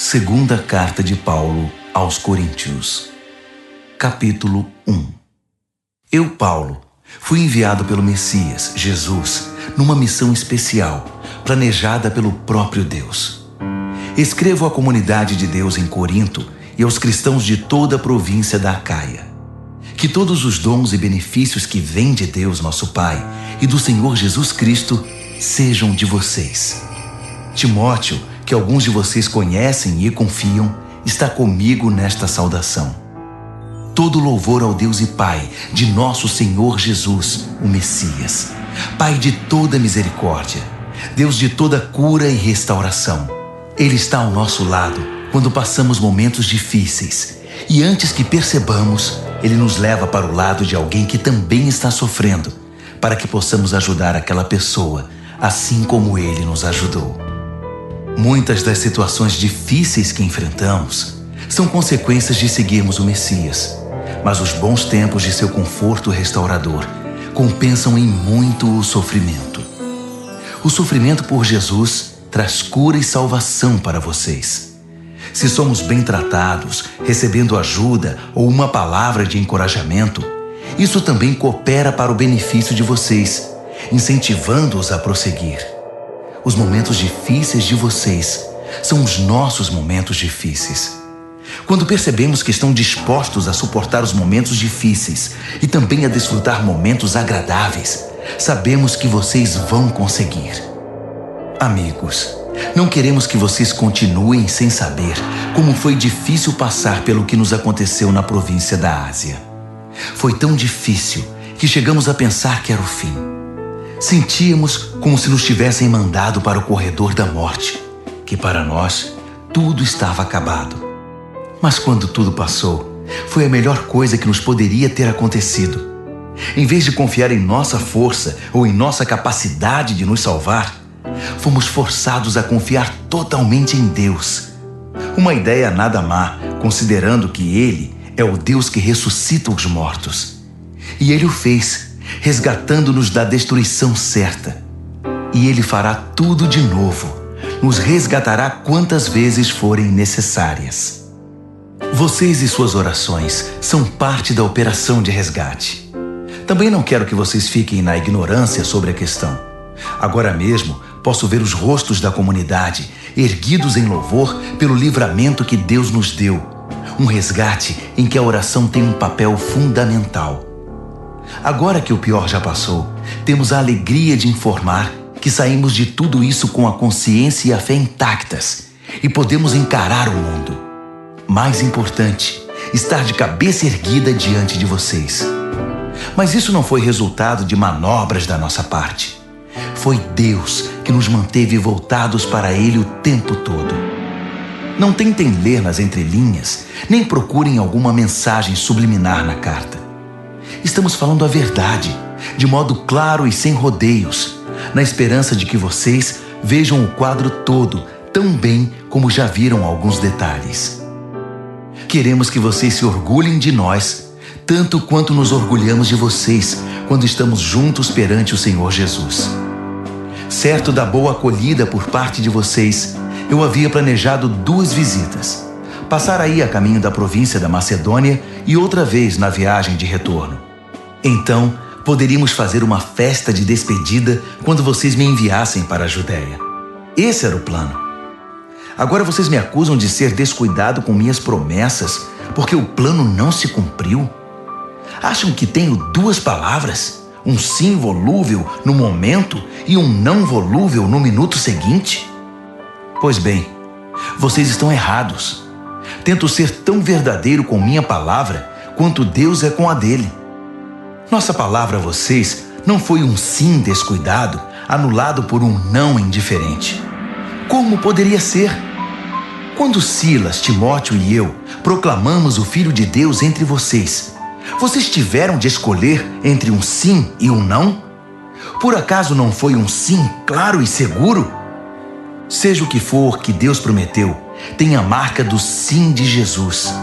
Segunda Carta de Paulo aos Coríntios, capítulo 1. Eu, Paulo, fui enviado pelo Messias, Jesus, numa missão especial, planejada pelo próprio Deus. Escrevo à comunidade de Deus em Corinto e aos cristãos de toda a província da Acaia. Que todos os dons e benefícios que vêm de Deus, nosso Pai, e do Senhor Jesus Cristo sejam de vocês. Timóteo, que alguns de vocês conhecem e confiam, está comigo nesta saudação. Todo louvor ao Deus e Pai de nosso Senhor Jesus, o Messias, Pai de toda misericórdia, Deus de toda cura e restauração. Ele está ao nosso lado quando passamos momentos difíceis e antes que percebamos, Ele nos leva para o lado de alguém que também está sofrendo, para que possamos ajudar aquela pessoa, assim como Ele nos ajudou. Muitas das situações difíceis que enfrentamos são consequências de seguirmos o Messias, mas os bons tempos de seu conforto restaurador compensam em muito o sofrimento. O sofrimento por Jesus traz cura e salvação para vocês. Se somos bem tratados, recebendo ajuda ou uma palavra de encorajamento, isso também coopera para o benefício de vocês, incentivando-os a prosseguir. Os momentos difíceis de vocês são os nossos momentos difíceis. Quando percebemos que estão dispostos a suportar os momentos difíceis e também a desfrutar momentos agradáveis, sabemos que vocês vão conseguir. Amigos, não queremos que vocês continuem sem saber como foi difícil passar pelo que nos aconteceu na província da Ásia. Foi tão difícil que chegamos a pensar que era o fim. Sentíamos como se nos tivessem mandado para o corredor da morte, que para nós tudo estava acabado. Mas quando tudo passou, foi a melhor coisa que nos poderia ter acontecido. Em vez de confiar em nossa força ou em nossa capacidade de nos salvar, fomos forçados a confiar totalmente em Deus. Uma ideia nada má, considerando que Ele é o Deus que ressuscita os mortos. E Ele o fez, resgatando-nos da destruição certa. E Ele fará tudo de novo, nos resgatará quantas vezes forem necessárias. Vocês e suas orações são parte da operação de resgate. Também não quero que vocês fiquem na ignorância sobre a questão. Agora mesmo, posso ver os rostos da comunidade erguidos em louvor pelo livramento que Deus nos deu. Um resgate em que a oração tem um papel fundamental. Agora que o pior já passou, temos a alegria de informar que saímos de tudo isso com a consciência e a fé intactas e podemos encarar o mundo. Mais importante, estar de cabeça erguida diante de vocês. Mas isso não foi resultado de manobras da nossa parte. Foi Deus que nos manteve voltados para Ele o tempo todo. Não tentem ler nas entrelinhas, nem procurem alguma mensagem subliminar na carta. Estamos falando a verdade, de modo claro e sem rodeios, na esperança de que vocês vejam o quadro todo tão bem como já viram alguns detalhes. Queremos que vocês se orgulhem de nós, tanto quanto nos orgulhamos de vocês quando estamos juntos perante o Senhor Jesus. Certo da boa acolhida por parte de vocês, eu havia planejado 2 visitas. Passar aí a caminho da província da Macedônia e outra vez na viagem de retorno. Então, poderíamos fazer uma festa de despedida quando vocês me enviassem para a Judéia. Esse era o plano. Agora vocês me acusam de ser descuidado com minhas promessas porque o plano não se cumpriu? Acham que tenho 2 palavras? Um sim volúvel no momento e um não volúvel no minuto seguinte? Pois bem, vocês estão errados. Tento ser tão verdadeiro com minha palavra quanto Deus é com a dele. Nossa palavra a vocês não foi um sim descuidado, anulado por um não indiferente. Como poderia ser? Quando Silas, Timóteo e eu proclamamos o Filho de Deus entre vocês, vocês tiveram de escolher entre um sim e um não? Por acaso não foi um sim claro e seguro? Seja o que for que Deus prometeu, tem a marca do sim de Jesus.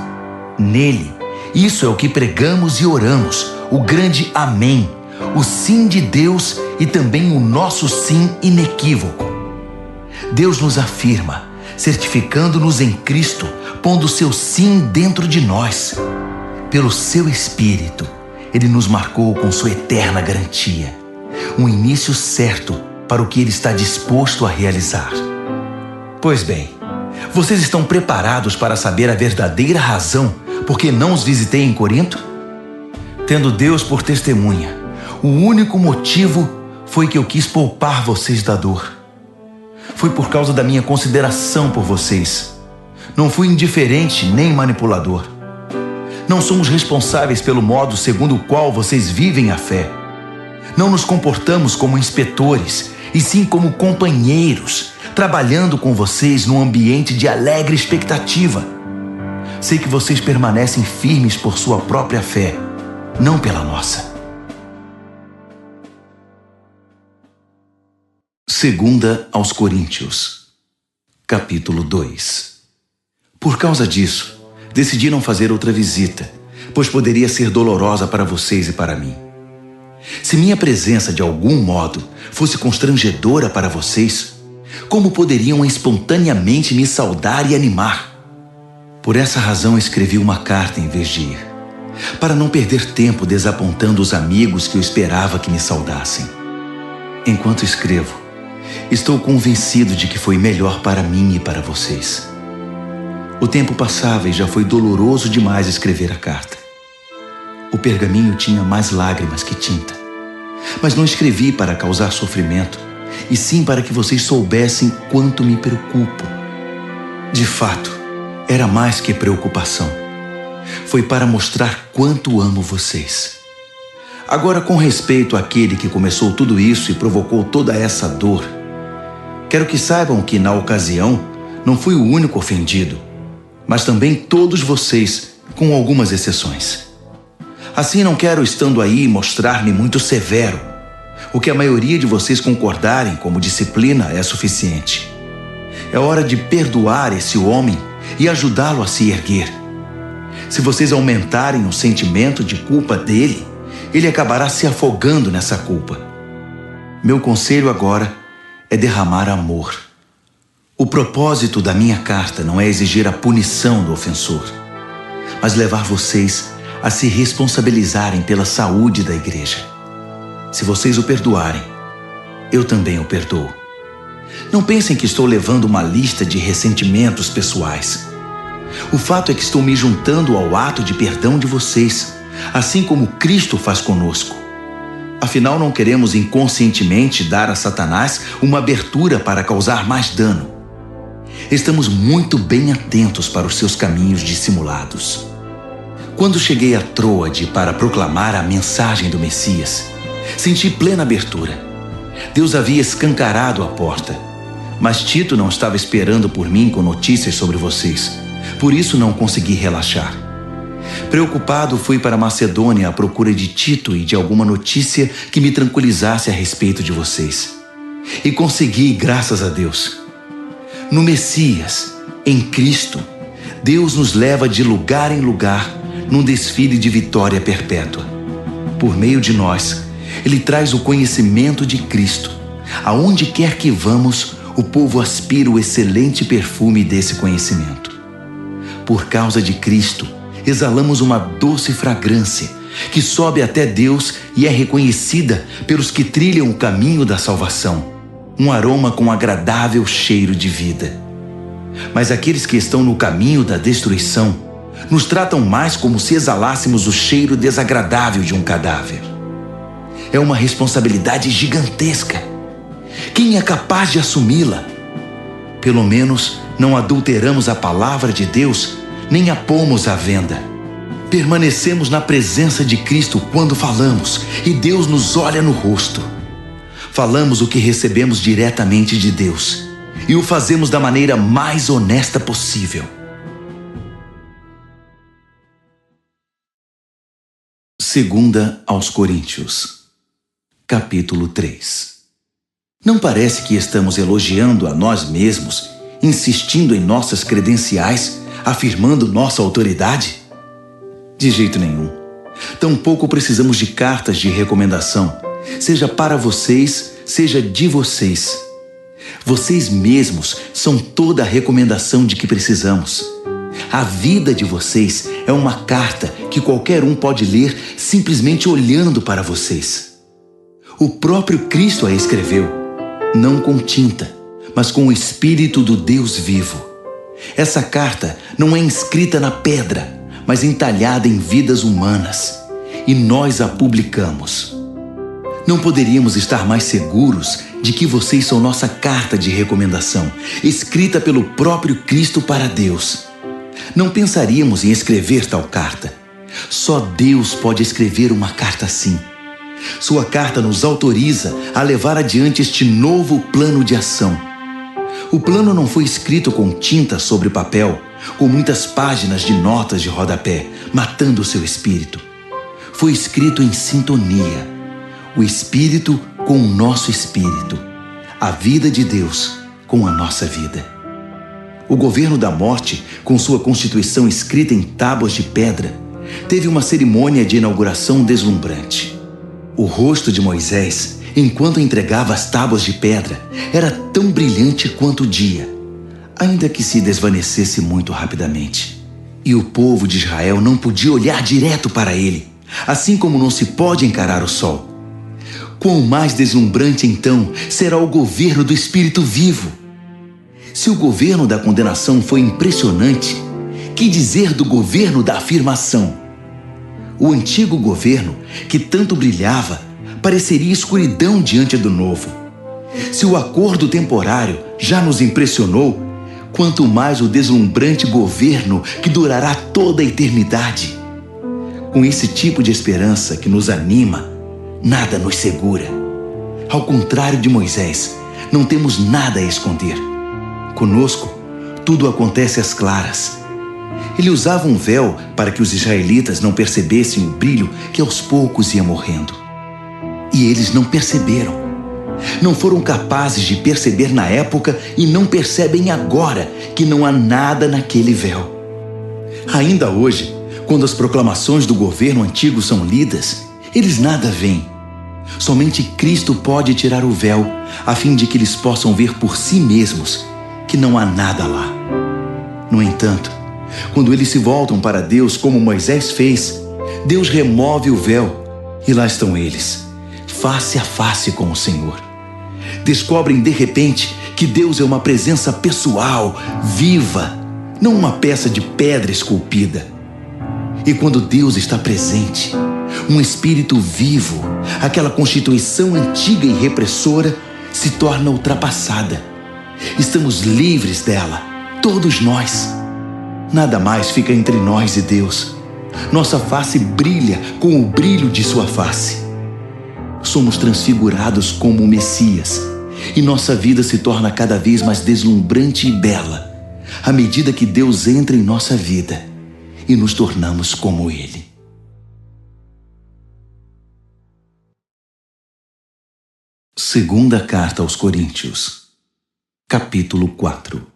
Nele, isso é o que pregamos e oramos, o grande amém, o sim de Deus e também o nosso sim inequívoco. Deus nos afirma: certificando-nos em Cristo, pondo seu sim dentro de nós. Pelo seu Espírito, Ele nos marcou com sua eterna garantia, um início certo para o que Ele está disposto a realizar. Pois bem, vocês estão preparados para saber a verdadeira razão por que não os visitei em Corinto? Tendo Deus por testemunha, o único motivo foi que eu quis poupar vocês da dor. Foi por causa da minha consideração por vocês. Não fui indiferente nem manipulador. Não somos responsáveis pelo modo segundo o qual vocês vivem a fé. Não nos comportamos como inspetores, e sim como companheiros, trabalhando com vocês num ambiente de alegre expectativa. Sei que vocês permanecem firmes por sua própria fé, não pela nossa. 2 aos Coríntios, capítulo 2. Por causa disso, decidi não fazer outra visita, pois poderia ser dolorosa para vocês e para mim. Se minha presença de algum modo fosse constrangedora para vocês, como poderiam espontaneamente me saudar e animar? Por essa razão escrevi uma carta em vez de ir, para não perder tempo desapontando os amigos que eu esperava que me saudassem. Enquanto escrevo, estou convencido de que foi melhor para mim e para vocês. O tempo passava e já foi doloroso demais escrever a carta. O pergaminho tinha mais lágrimas que tinta. Mas não escrevi para causar sofrimento, e sim para que vocês soubessem quanto me preocupo. De fato, era mais que preocupação. Foi para mostrar quanto amo vocês. Agora, com respeito àquele que começou tudo isso e provocou toda essa dor, quero que saibam que, na ocasião, não fui o único ofendido, mas também todos vocês, com algumas exceções. Assim, não quero, estando aí, mostrar-me muito severo. O que a maioria de vocês concordarem como disciplina é suficiente. É hora de perdoar esse homem e ajudá-lo a se erguer. Se vocês aumentarem o sentimento de culpa dele, ele acabará se afogando nessa culpa. Meu conselho agora é derramar amor. O propósito da minha carta não é exigir a punição do ofensor, mas levar vocês a se responsabilizarem pela saúde da igreja. Se vocês o perdoarem, eu também o perdoo. Não pensem que estou levando uma lista de ressentimentos pessoais. O fato é que estou me juntando ao ato de perdão de vocês, assim como Cristo faz conosco. Afinal, não queremos inconscientemente dar a Satanás uma abertura para causar mais dano. Estamos muito bem atentos para os seus caminhos dissimulados. Quando cheguei a Troade para proclamar a mensagem do Messias, senti plena abertura. Deus havia escancarado a porta, mas Tito não estava esperando por mim com notícias sobre vocês. Por isso não consegui relaxar. Preocupado, fui para Macedônia à procura de Tito e de alguma notícia que me tranquilizasse a respeito de vocês. E consegui, graças a Deus. No Messias, em Cristo, Deus nos leva de lugar em lugar num desfile de vitória perpétua. Por meio de nós, Ele traz o conhecimento de Cristo. Aonde quer que vamos, o povo aspira o excelente perfume desse conhecimento. Por causa de Cristo, exalamos uma doce fragrância que sobe até Deus e é reconhecida pelos que trilham o caminho da salvação. Um aroma com agradável cheiro de vida. Mas aqueles que estão no caminho da destruição nos tratam mais como se exalássemos o cheiro desagradável de um cadáver. É uma responsabilidade gigantesca. Quem é capaz de assumi-la? Pelo menos não adulteramos a palavra de Deus, nem a pomos à venda. Permanecemos na presença de Cristo quando falamos, e Deus nos olha no rosto. Falamos o que recebemos diretamente de Deus, e o fazemos da maneira mais honesta possível. 2 aos Coríntios, capítulo 3. Não parece que estamos elogiando a nós mesmos, insistindo em nossas credenciais, afirmando nossa autoridade? De jeito nenhum. Tampouco precisamos de cartas de recomendação, seja para vocês, seja de vocês. Vocês mesmos são toda a recomendação de que precisamos. A vida de vocês é uma carta que qualquer um pode ler simplesmente olhando para vocês. O próprio Cristo a escreveu, não com tinta, mas com o Espírito do Deus vivo. Essa carta não é inscrita na pedra, mas entalhada em vidas humanas, e nós a publicamos. Não poderíamos estar mais seguros de que vocês são nossa carta de recomendação, escrita pelo próprio Cristo para Deus. Não pensaríamos em escrever tal carta. Só Deus pode escrever uma carta assim. Sua carta nos autoriza a levar adiante este novo plano de ação. O plano não foi escrito com tinta sobre papel, com muitas páginas de notas de rodapé, matando o seu espírito. Foi escrito em sintonia, o espírito com o nosso espírito, a vida de Deus com a nossa vida. O governo da morte, com sua constituição escrita em tábuas de pedra, teve uma cerimônia de inauguração deslumbrante. O rosto de Moisés, enquanto entregava as tábuas de pedra, era tão brilhante quanto o dia, ainda que se desvanecesse muito rapidamente. E o povo de Israel não podia olhar direto para ele, assim como não se pode encarar o sol. Quão mais deslumbrante, então, será o governo do Espírito vivo? Se o governo da condenação foi impressionante, que dizer do governo da afirmação? O antigo governo, que tanto brilhava, pareceria escuridão diante do novo. Se o acordo temporário já nos impressionou, quanto mais o deslumbrante governo que durará toda a eternidade. Com esse tipo de esperança que nos anima, nada nos segura. Ao contrário de Moisés, não temos nada a esconder. Conosco, tudo acontece às claras. Ele usava um véu para que os israelitas não percebessem o brilho que aos poucos ia morrendo. E eles não perceberam. Não foram capazes de perceber na época e não percebem agora que não há nada naquele véu. Ainda hoje, quando as proclamações do governo antigo são lidas, eles nada veem. Somente Cristo pode tirar o véu, a fim de que eles possam ver por si mesmos que não há nada lá. No entanto, quando eles se voltam para Deus como Moisés fez, Deus remove o véu e lá estão eles, face a face com o Senhor. Descobrem de repente que Deus é uma presença pessoal, viva, não uma peça de pedra esculpida. E quando Deus está presente, um espírito vivo, aquela constituição antiga e repressora, se torna ultrapassada. Estamos livres dela, todos nós. Nada mais fica entre nós e Deus. Nossa face brilha com o brilho de sua face. Somos transfigurados como o Messias, e nossa vida se torna cada vez mais deslumbrante e bela, à medida que Deus entra em nossa vida e nos tornamos como Ele. Segunda Carta aos Coríntios, capítulo 4.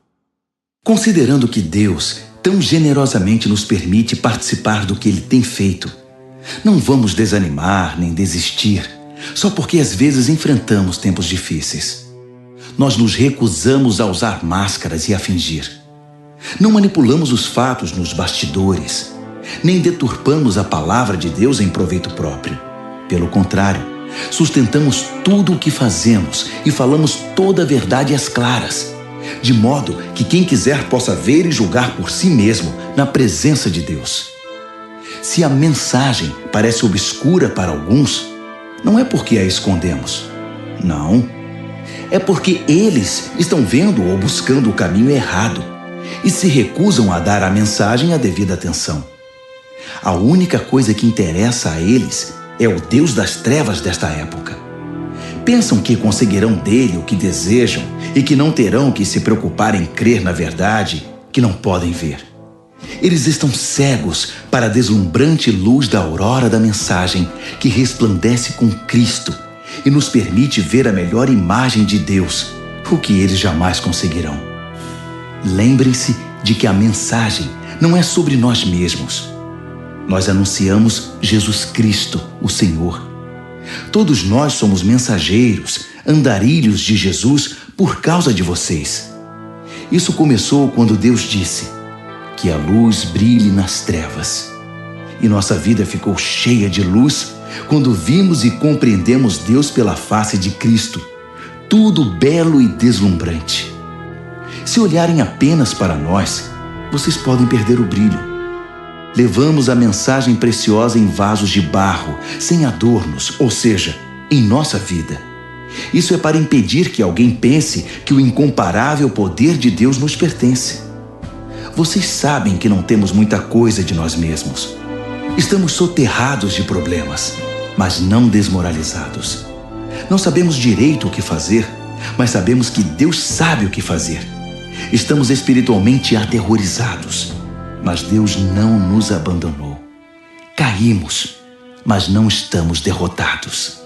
Considerando que Deus tão generosamente nos permite participar do que Ele tem feito, não vamos desanimar nem desistir, só porque às vezes enfrentamos tempos difíceis. Nós nos recusamos a usar máscaras e a fingir. Não manipulamos os fatos nos bastidores, nem deturpamos a palavra de Deus em proveito próprio. Pelo contrário, sustentamos tudo o que fazemos e falamos toda a verdade às claras, de modo que quem quiser possa ver e julgar por si mesmo na presença de Deus. Se a mensagem parece obscura para alguns, não é porque a escondemos. Não. É porque eles estão vendo ou buscando o caminho errado e se recusam a dar à mensagem a devida atenção. A única coisa que interessa a eles é o Deus das trevas desta época. Pensam que conseguirão dele o que desejam e que não terão que se preocupar em crer na verdade que não podem ver. Eles estão cegos para a deslumbrante luz da aurora da mensagem que resplandece com Cristo e nos permite ver a melhor imagem de Deus, o que eles jamais conseguirão. Lembrem-se de que a mensagem não é sobre nós mesmos. Nós anunciamos Jesus Cristo, o Senhor. Todos nós somos mensageiros, andarilhos de Jesus por causa de vocês. Isso começou quando Deus disse que a luz brilhe nas trevas. E nossa vida ficou cheia de luz quando vimos e compreendemos Deus pela face de Cristo, tudo belo e deslumbrante. Se olharem apenas para nós, vocês podem perder o brilho. Levamos a mensagem preciosa em vasos de barro, sem adornos, ou seja, em nossa vida. Isso é para impedir que alguém pense que o incomparável poder de Deus nos pertence. Vocês sabem que não temos muita coisa de nós mesmos. Estamos soterrados de problemas, mas não desmoralizados. Não sabemos direito o que fazer, mas sabemos que Deus sabe o que fazer. Estamos espiritualmente aterrorizados, mas Deus não nos abandonou. Caímos, mas não estamos derrotados.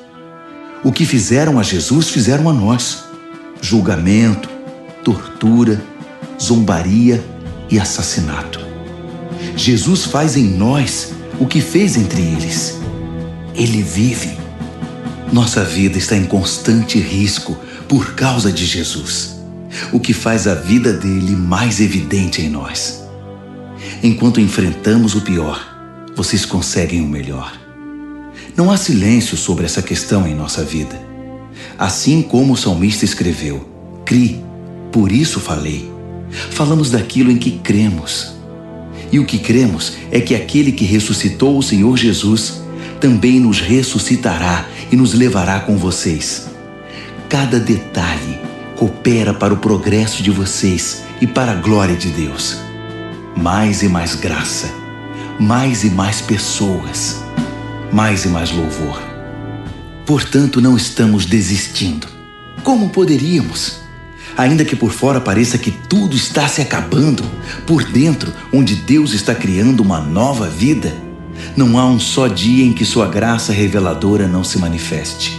O que fizeram a Jesus, fizeram a nós. Julgamento, tortura, zombaria e assassinato. Jesus faz em nós o que fez entre eles. Ele vive. Nossa vida está em constante risco por causa de Jesus, o que faz a vida dele mais evidente em nós. Enquanto enfrentamos o pior, vocês conseguem o melhor. Não há silêncio sobre essa questão em nossa vida. Assim como o salmista escreveu, "Cri, por isso falei." Falamos daquilo em que cremos. E o que cremos é que aquele que ressuscitou o Senhor Jesus também nos ressuscitará e nos levará com vocês. Cada detalhe coopera para o progresso de vocês e para a glória de Deus. Mais e mais graça, mais e mais pessoas, mais e mais louvor. Portanto, não estamos desistindo. Como poderíamos? Ainda que por fora pareça que tudo está se acabando, por dentro, onde Deus está criando uma nova vida, não há um só dia em que sua graça reveladora não se manifeste.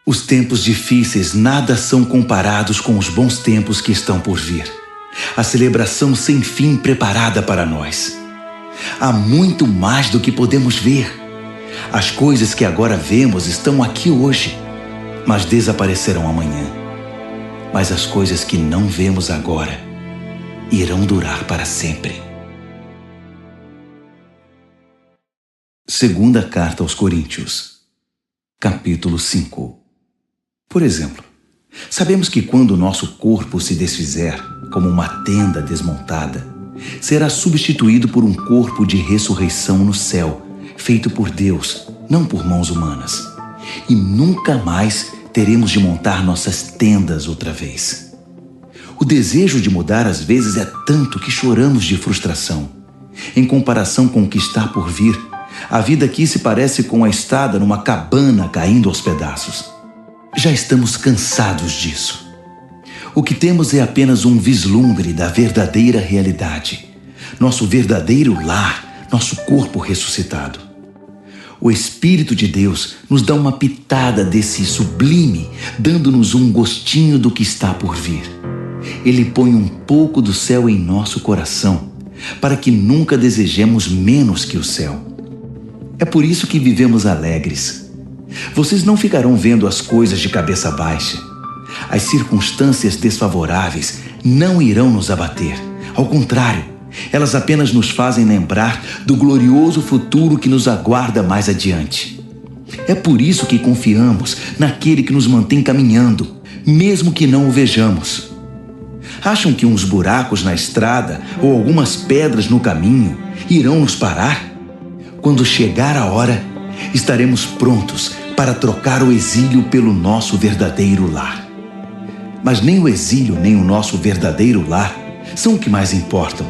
Os tempos difíceis nada são comparados com os bons tempos que estão por vir. A celebração sem fim preparada para nós. Há muito mais do que podemos ver. As coisas que agora vemos estão aqui hoje, mas desaparecerão amanhã. Mas as coisas que não vemos agora irão durar para sempre. Segunda Carta aos Coríntios, capítulo 5. Por exemplo, sabemos que quando o nosso corpo se desfizer, como uma tenda desmontada, será substituído por um corpo de ressurreição no céu, feito por Deus, não por mãos humanas. E nunca mais teremos de montar nossas tendas outra vez. O desejo de mudar às vezes é tanto que choramos de frustração. Em comparação com o que está por vir, a vida aqui se parece com a estada numa cabana caindo aos pedaços. Já estamos cansados disso. O que temos é apenas um vislumbre da verdadeira realidade. Nosso verdadeiro lar, nosso corpo ressuscitado. O Espírito de Deus nos dá uma pitada desse sublime, dando-nos um gostinho do que está por vir. Ele põe um pouco do céu em nosso coração, para que nunca desejemos menos que o céu. É por isso que vivemos alegres. Vocês não ficarão vendo as coisas de cabeça baixa. As circunstâncias desfavoráveis não irão nos abater. Ao contrário, elas apenas nos fazem lembrar do glorioso futuro que nos aguarda mais adiante. É por isso que confiamos naquele que nos mantém caminhando, mesmo que não o vejamos. Acham que uns buracos na estrada ou algumas pedras no caminho irão nos parar? Quando chegar a hora, estaremos prontos para trocar o exílio pelo nosso verdadeiro lar. Mas nem o exílio nem o nosso verdadeiro lar são o que mais importam.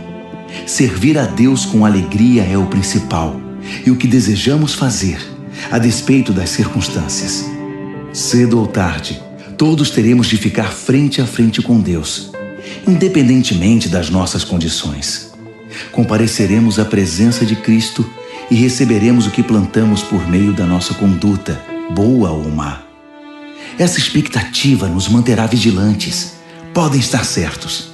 Servir a Deus com alegria é o principal e o que desejamos fazer, a despeito das circunstâncias. Cedo ou tarde, todos teremos de ficar frente a frente com Deus, independentemente das nossas condições. Compareceremos à presença de Cristo e receberemos o que plantamos por meio da nossa conduta, boa ou má. Essa expectativa nos manterá vigilantes. Podem estar certos.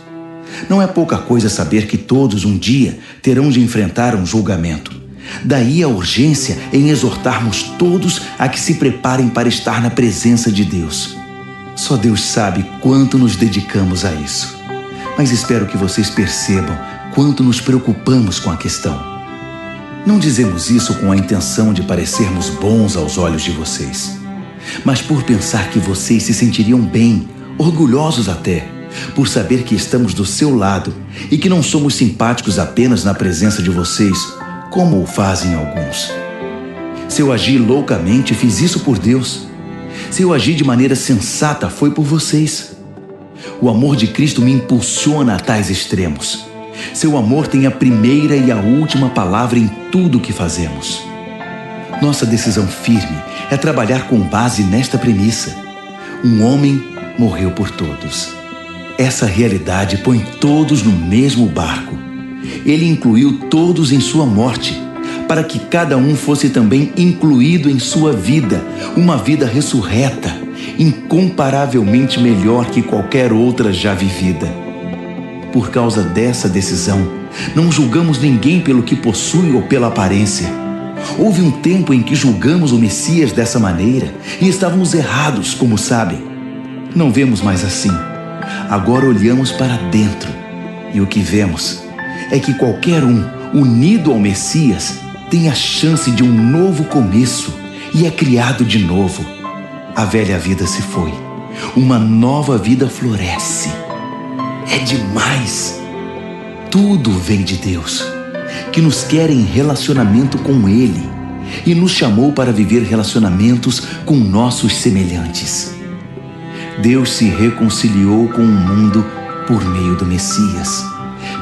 Não é pouca coisa saber que todos um dia terão de enfrentar um julgamento. Daí a urgência em exortarmos todos a que se preparem para estar na presença de Deus. Só Deus sabe quanto nos dedicamos a isso. Mas espero que vocês percebam quanto nos preocupamos com a questão. Não dizemos isso com a intenção de parecermos bons aos olhos de vocês, mas por pensar que vocês se sentiriam bem, orgulhosos até, por saber que estamos do seu lado e que não somos simpáticos apenas na presença de vocês, como o fazem alguns. Se eu agi loucamente, fiz isso por Deus. Se eu agi de maneira sensata, foi por vocês. O amor de Cristo me impulsiona a tais extremos. Seu amor tem a primeira e a última palavra em tudo o que fazemos. Nossa decisão firme é trabalhar com base nesta premissa: um homem morreu por todos. Essa realidade põe todos no mesmo barco. Ele incluiu todos em sua morte, para que cada um fosse também incluído em sua vida, uma vida ressurreta, incomparavelmente melhor que qualquer outra já vivida. Por causa dessa decisão, não julgamos ninguém pelo que possui ou pela aparência. Houve um tempo em que julgamos o Messias dessa maneira e estávamos errados, como sabem. Não vemos mais assim. Agora olhamos para dentro e o que vemos é que qualquer um unido ao Messias tem a chance de um novo começo e é criado de novo. A velha vida se foi. Uma nova vida floresce. É demais. Tudo vem de Deus, que nos quer em relacionamento com Ele e nos chamou para viver relacionamentos com nossos semelhantes. Deus se reconciliou com o mundo por meio do Messias,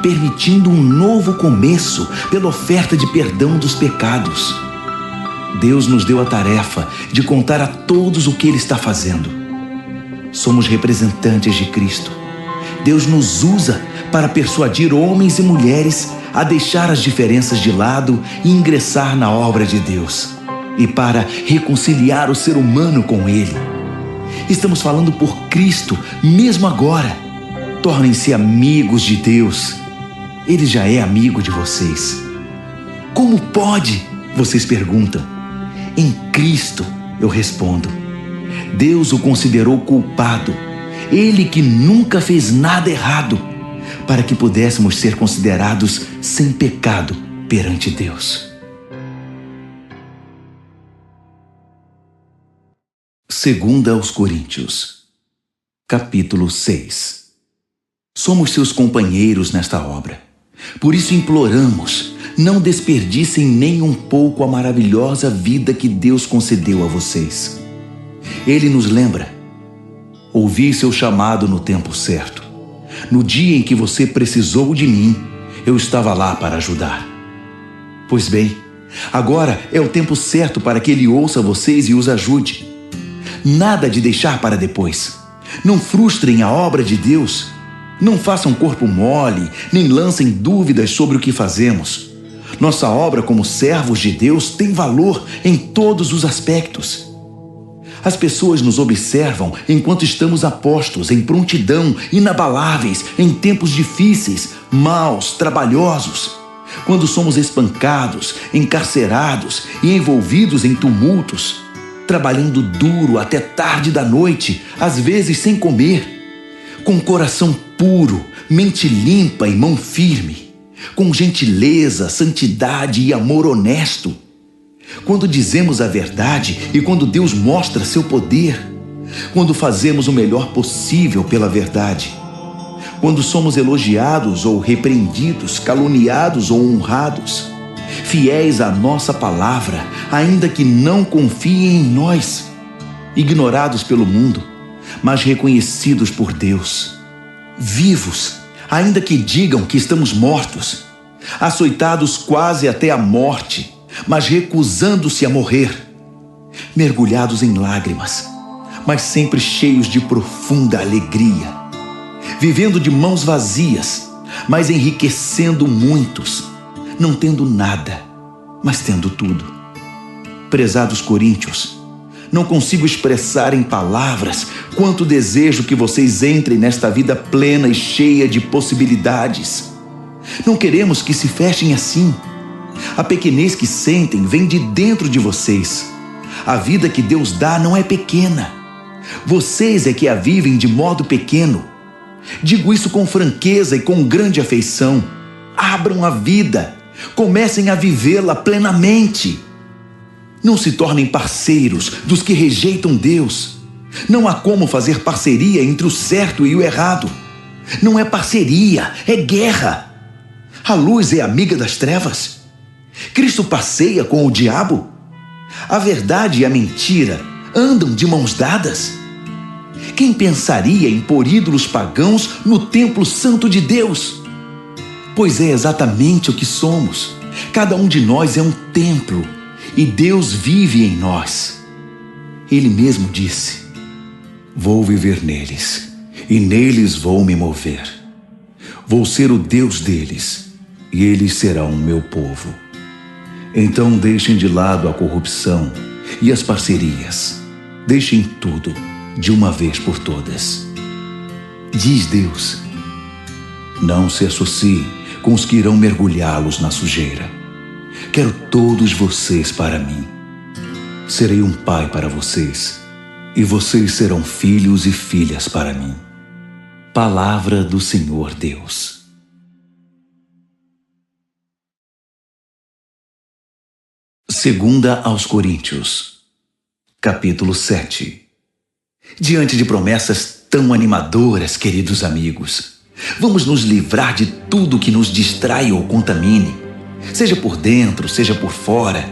permitindo um novo começo pela oferta de perdão dos pecados. Deus nos deu a tarefa de contar a todos o que Ele está fazendo. Somos representantes de Cristo. Deus nos usa para persuadir homens e mulheres a deixar as diferenças de lado e ingressar na obra de Deus, e para reconciliar o ser humano com Ele. Estamos falando por Cristo mesmo agora. Tornem-se amigos de Deus. Ele já é amigo de vocês. Como pode? Vocês perguntam. Em Cristo, eu respondo. Deus o considerou culpado. Ele que nunca fez nada errado, para que pudéssemos ser considerados sem pecado perante Deus. 2 aos Coríntios, capítulo 6. Somos seus companheiros nesta obra. Por isso imploramos, não desperdicem nem um pouco a maravilhosa vida que Deus concedeu a vocês. Ele nos lembra: ouvi seu chamado no tempo certo. No dia em que você precisou de mim, eu estava lá para ajudar. Pois bem, agora é o tempo certo para que Ele ouça vocês e os ajude. Nada de deixar para depois. Não frustrem a obra de Deus. Não façam corpo mole, nem lancem dúvidas sobre o que fazemos. Nossa obra como servos de Deus tem valor em todos os aspectos. As pessoas nos observam enquanto estamos a postos, em prontidão, inabaláveis, em tempos difíceis, maus, trabalhosos. Quando somos espancados, encarcerados e envolvidos em tumultos, trabalhando duro até tarde da noite, às vezes sem comer, com coração puro, mente limpa e mão firme, com gentileza, santidade e amor honesto. Quando dizemos a verdade e quando Deus mostra seu poder, quando fazemos o melhor possível pela verdade, quando somos elogiados ou repreendidos, caluniados ou honrados, fiéis à nossa palavra, ainda que não confiem em nós, ignorados pelo mundo, mas reconhecidos por Deus, vivos, ainda que digam que estamos mortos, açoitados quase até a morte, mas recusando-se a morrer, mergulhados em lágrimas, mas sempre cheios de profunda alegria, vivendo de mãos vazias, mas enriquecendo muitos, não tendo nada, mas tendo tudo. Prezados coríntios, não consigo expressar em palavras quanto desejo que vocês entrem nesta vida plena e cheia de possibilidades. Não queremos que se fechem assim. A pequenez que sentem vem de dentro de vocês. A vida que Deus dá não é pequena. Vocês é que a vivem de modo pequeno. Digo isso com franqueza e com grande afeição. Abram a vida, comecem a vivê-la plenamente. Não se tornem parceiros dos que rejeitam Deus. Não há como fazer parceria entre o certo e o errado. Não é parceria, é guerra. A luz é amiga das trevas. Cristo passeia com o diabo. A verdade e a mentira andam de mãos dadas. Quem pensaria em pôr ídolos pagãos no templo santo de Deus? Pois é exatamente o que somos. Cada um de nós é um templo e Deus vive em nós. Ele mesmo disse: vou viver neles e neles vou me mover. Vou ser o Deus deles e eles serão o meu povo. Então deixem de lado a corrupção e as parcerias. Deixem tudo de uma vez por todas. Diz Deus: não se associe com os que irão mergulhá-los na sujeira. Quero todos vocês para mim. Serei um pai para vocês, e vocês serão filhos e filhas para mim. Palavra do Senhor Deus. Segunda aos Coríntios, capítulo 7. Diante de promessas tão animadoras, queridos amigos, vamos nos livrar de tudo que nos distrai ou contamine, seja por dentro, seja por fora.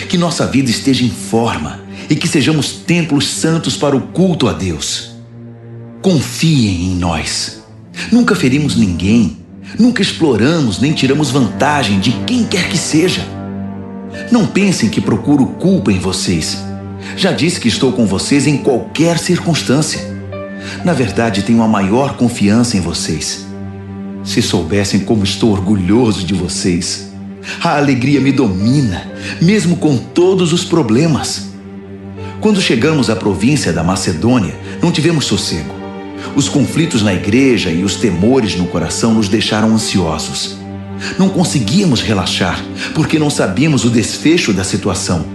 Que nossa vida esteja em forma e que sejamos templos santos para o culto a Deus. Confiem em nós. Nunca ferimos ninguém, nunca exploramos nem tiramos vantagem de quem quer que seja. Não pensem que procuro culpa em vocês. Já disse que estou com vocês em qualquer circunstância. Na verdade, tenho a maior confiança em vocês. Se soubessem como estou orgulhoso de vocês. A alegria me domina, mesmo com todos os problemas. Quando chegamos à província da Macedônia, não tivemos sossego. Os conflitos na igreja e os temores no coração nos deixaram ansiosos. Não conseguíamos relaxar, porque não sabíamos o desfecho da situação.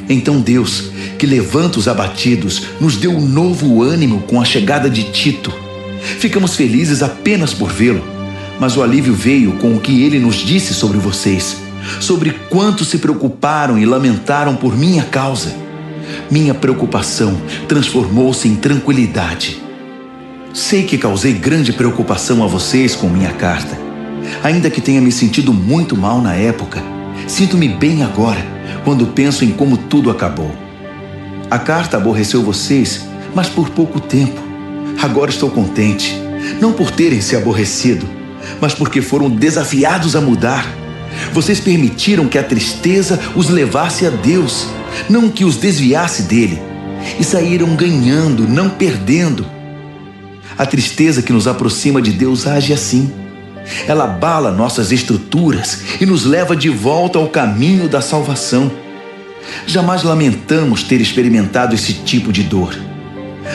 Então Deus, que levanta os abatidos, nos deu um novo ânimo com a chegada de Tito. Ficamos felizes apenas por vê-lo, mas o alívio veio com o que ele nos disse sobre vocês, sobre quanto se preocuparam e lamentaram por minha causa. Minha preocupação transformou-se em tranquilidade. Sei que causei grande preocupação a vocês com minha carta. Ainda que tenha me sentido muito mal na época, sinto-me bem agora, quando penso em como tudo acabou. A carta aborreceu vocês, mas por pouco tempo. Agora estou contente, não por terem se aborrecido, mas porque foram desafiados a mudar. Vocês permitiram que a tristeza os levasse a Deus, não que os desviasse dele, e saíram ganhando, não perdendo. A tristeza que nos aproxima de Deus age assim. Ela abala nossas estruturas e nos leva de volta ao caminho da salvação. Jamais lamentamos ter experimentado esse tipo de dor.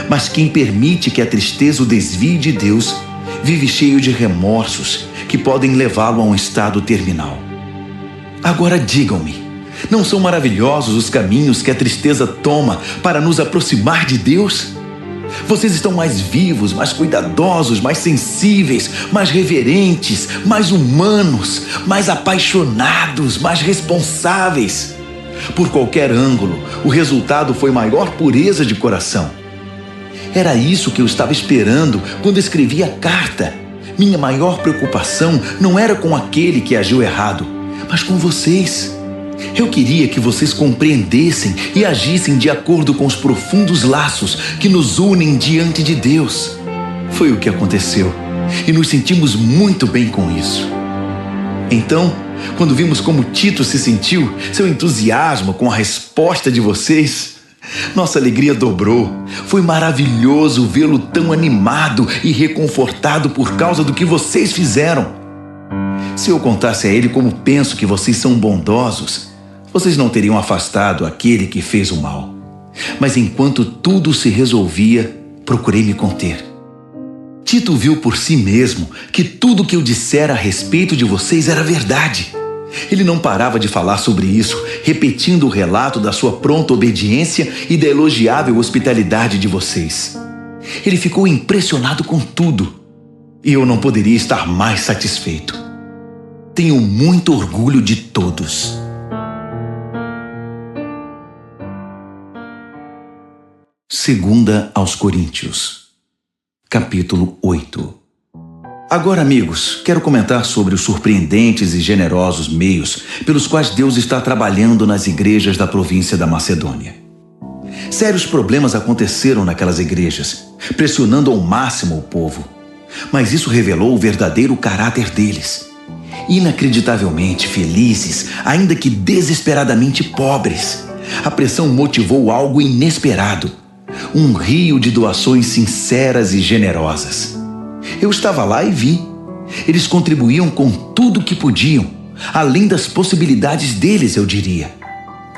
Mas quem permite que a tristeza o desvie de Deus, vive cheio de remorsos que podem levá-lo a um estado terminal. Agora digam-me, não são maravilhosos os caminhos que a tristeza toma para nos aproximar de Deus? Vocês estão mais vivos, mais cuidadosos, mais sensíveis, mais reverentes, mais humanos, mais apaixonados, mais responsáveis. Por qualquer ângulo, o resultado foi maior pureza de coração. Era isso que eu estava esperando quando escrevi a carta. Minha maior preocupação não era com aquele que agiu errado, mas com vocês. Eu queria que vocês compreendessem e agissem de acordo com os profundos laços que nos unem diante de Deus. Foi o que aconteceu e nos sentimos muito bem com isso. Então, quando vimos como Tito se sentiu, seu entusiasmo com a resposta de vocês, nossa alegria dobrou. Foi maravilhoso vê-lo tão animado e reconfortado por causa do que vocês fizeram. Se eu contasse a ele como penso que vocês são bondosos, vocês não teriam afastado aquele que fez o mal. Mas enquanto tudo se resolvia, procurei me conter. Tito viu por si mesmo que tudo que eu dissera a respeito de vocês era verdade. Ele não parava de falar sobre isso, repetindo o relato da sua pronta obediência e da elogiável hospitalidade de vocês. Ele ficou impressionado com tudo, e eu não poderia estar mais satisfeito. Tenho muito orgulho de todos. Segunda aos Coríntios, capítulo 8. Agora, amigos, quero comentar sobre os surpreendentes e generosos meios pelos quais Deus está trabalhando nas igrejas da província da Macedônia. Sérios problemas aconteceram naquelas igrejas, pressionando ao máximo o povo. Mas isso revelou o verdadeiro caráter deles. Inacreditavelmente felizes, ainda que desesperadamente pobres, a pressão motivou algo inesperado. Um rio de doações sinceras e generosas. Eu estava lá e vi. Eles contribuíam com tudo o que podiam, além das possibilidades deles, eu diria.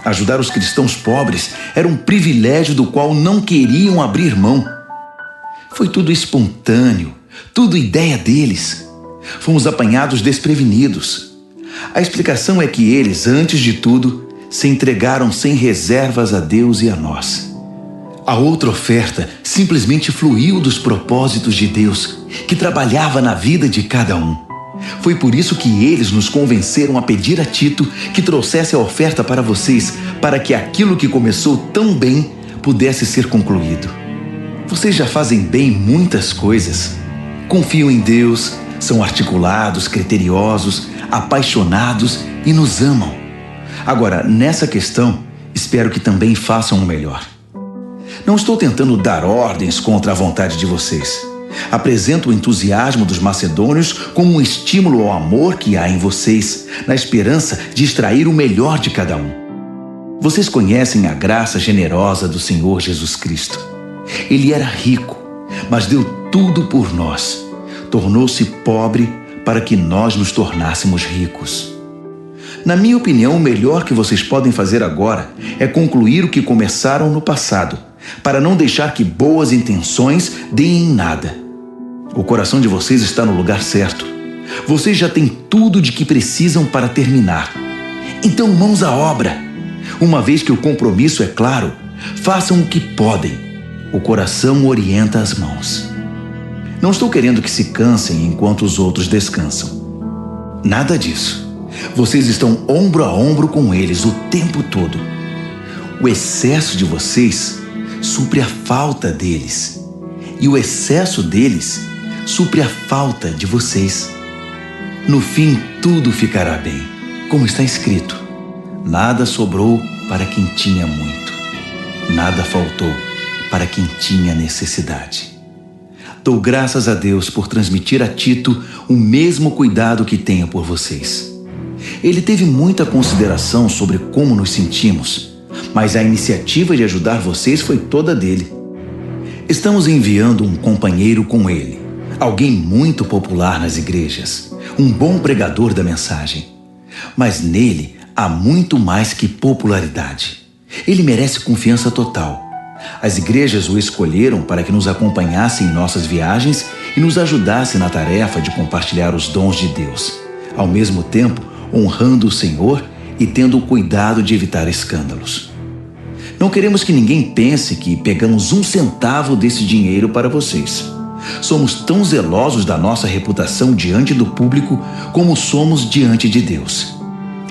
Ajudar os cristãos pobres era um privilégio do qual não queriam abrir mão. Foi tudo espontâneo, tudo ideia deles. Fomos apanhados desprevenidos. A explicação é que eles, antes de tudo, se entregaram sem reservas a Deus e a nós. A outra oferta simplesmente fluiu dos propósitos de Deus, que trabalhava na vida de cada um. Foi por isso que eles nos convenceram a pedir a Tito que trouxesse a oferta para vocês, para que aquilo que começou tão bem pudesse ser concluído. Vocês já fazem bem muitas coisas. Confiam em Deus, são articulados, criteriosos, apaixonados e nos amam. Agora, nessa questão, espero que também façam o melhor. Não estou tentando dar ordens contra a vontade de vocês. Apresento o entusiasmo dos macedônios como um estímulo ao amor que há em vocês, na esperança de extrair o melhor de cada um. Vocês conhecem a graça generosa do Senhor Jesus Cristo. Ele era rico, mas deu tudo por nós. Tornou-se pobre para que nós nos tornássemos ricos. Na minha opinião, o melhor que vocês podem fazer agora é concluir o que começaram no passado, para não deixar que boas intenções deem em nada. O coração de vocês está no lugar certo. Vocês já têm tudo de que precisam para terminar. Então, mãos à obra. Uma vez que o compromisso é claro, façam o que podem. O coração orienta as mãos. Não estou querendo que se cansem enquanto os outros descansam. Nada disso. Vocês estão ombro a ombro com eles o tempo todo. O excesso de vocês supre a falta deles. E o excesso deles supre a falta de vocês. No fim, tudo ficará bem. Como está escrito: nada sobrou para quem tinha muito. Nada faltou para quem tinha necessidade. Dou graças a Deus por transmitir a Tito o mesmo cuidado que tenho por vocês. Ele teve muita consideração sobre como nos sentimos, mas a iniciativa de ajudar vocês foi toda dele. Estamos enviando um companheiro com ele, alguém muito popular nas igrejas, um bom pregador da mensagem. Mas nele há muito mais que popularidade. Ele merece confiança total. As igrejas o escolheram para que nos acompanhasse em nossas viagens e nos ajudasse na tarefa de compartilhar os dons de Deus, ao mesmo tempo honrando o Senhor e tendo o cuidado de evitar escândalos. Não queremos que ninguém pense que pegamos um centavo desse dinheiro para vocês. Somos tão zelosos da nossa reputação diante do público como somos diante de Deus.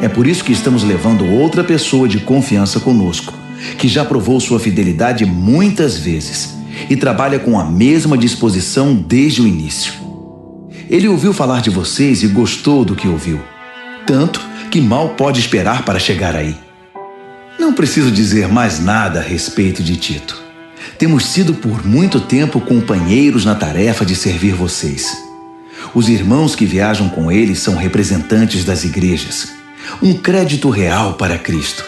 É por isso que estamos levando outra pessoa de confiança conosco, que já provou sua fidelidade muitas vezes e trabalha com a mesma disposição desde o início. Ele ouviu falar de vocês e gostou do que ouviu, tanto que mal pode esperar para chegar aí. Não preciso dizer mais nada a respeito de Tito. Temos sido por muito tempo companheiros na tarefa de servir vocês. Os irmãos que viajam com ele são representantes das igrejas, um crédito real para Cristo.